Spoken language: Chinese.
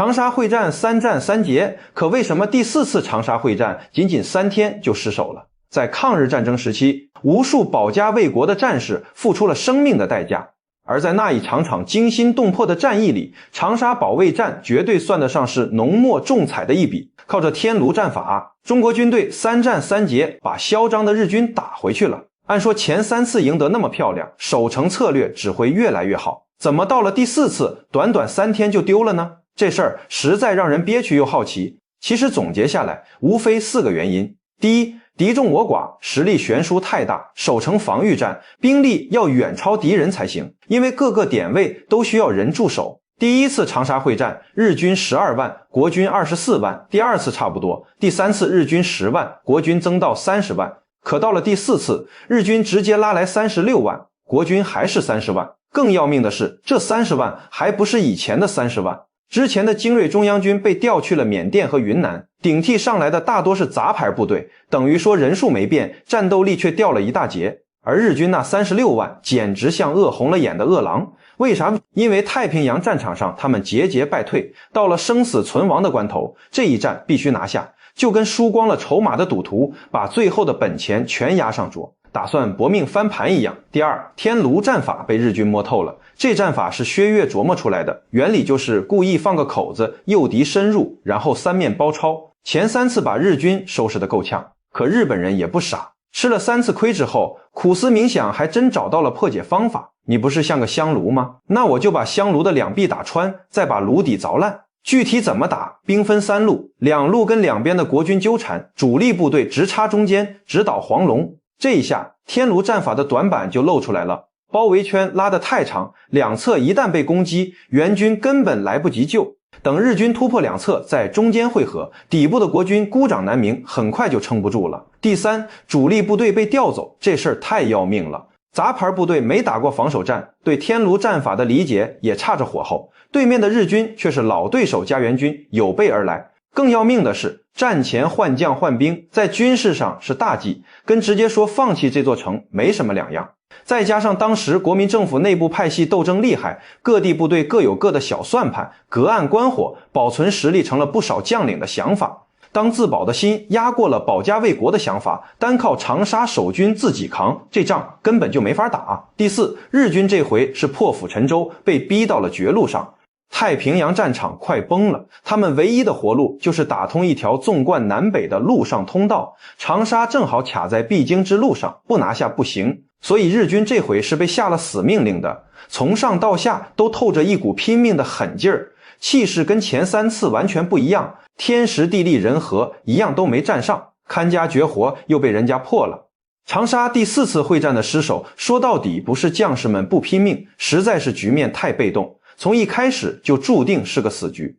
長沙會戰3戰3捷，可為什麼第4次長沙會戰僅僅3天就失守了？在抗日戰爭時期，無數保家衛國的戰士付出了生命的代價，而在那一場场驚心動魄的戰役裡，長沙保衛戰絕對算得上是濃墨重彩的一筆。靠着天廬戰法，中國軍队3戰3捷把嚣張的日軍打回去了。按說前3次贏得那麼漂亮，守城策略只會越来越好，怎麼到了第4次，短短3天就丟了呢？這事兒實在讓人憋屈又好奇。其實總結下來，無非4個原因。第一，敌众我寡，實力悬殊太大，守城防御戰，兵力要遠超敵人才行，因為各個點位都需要人驻守。第1次長沙會戰，日軍12萬，國軍24萬，第2次差不多，第3次日軍10万，國軍增到30萬。可到了第4次，日軍直接拉來36萬，國軍還是30萬。更要命的是，這30萬還不是以前的30万。之前的精锐中央軍被調去了緬甸和雲南，頂替上来的大多是雜牌部隊，等於說人數沒變，戰鬥力卻掉了一大截。而日軍那36萬簡直像餓紅了眼的餓狼。為啥？因為太平洋戰場上他們節節敗退，到了生死存亡的關頭，這一戰必須拿下，就跟輸光了籌碼的賭徒把最後的本錢全押上桌，打算搏命翻盘一樣。第二，天廬戰法被日軍摸透了。这戰法是薛岳琢磨出來的，原理就是故意放個口子，誘敵深入，然後3面包抄。前3次把日軍收拾得夠嗆，可日本人也不傻，吃了3次虧之後，苦思冥想，還真找到了破解方法。你不是像個香爐嗎？那我就把香爐的2壁打穿，再把爐底凿爛。具體怎麼打？兵分3路，2路跟兩邊的國軍糾纏，主力部隊直插中間，直搗黃龍。這一下，天廬戰法的短板就露出來了。包圍圈拉得太長，兩側一旦被攻擊，援軍根本來不及救。等日軍突破2側，在中間會合，底部的國軍孤掌難鳴，很快就撐不住了。第三，主力部隊被調走，這事兒太要命了。雜牌部隊沒打過防守戰，對天廬戰法的理解也差着火候。對面的日軍卻是老對手加援軍，有備而來。更要命的是，戰前換將換兵，在軍事上是大忌，跟直接說放棄這座城沒什麼兩樣。再加上当時國民政府內部派系鬥爭厲害，各地部隊各有各的小算盤，隔岸觀火，保存實力成了不少將領的想法。當自保的心壓過了保家衛國的想法，單靠長沙守軍自己扛，這仗根本就沒法打。第四，日軍這回是破釜沉舟，被逼到了絕路上。太平洋戰場快崩了，他們唯一的活路就是打通一條縱貫南北的陸上通道，長沙正好卡在必經之路上，不拿下不行。所以日軍這回是被下了死命令的，從上到下都透着一股拼命的狠勁兒，氣勢跟前3次完全不一樣，天時地利人和一樣都沒占上，看家絕活又被人家破了。長沙第4次会戰的失守，說到底不是將士們不拼命，實在是局面太被動，從一開始就注定是個死局。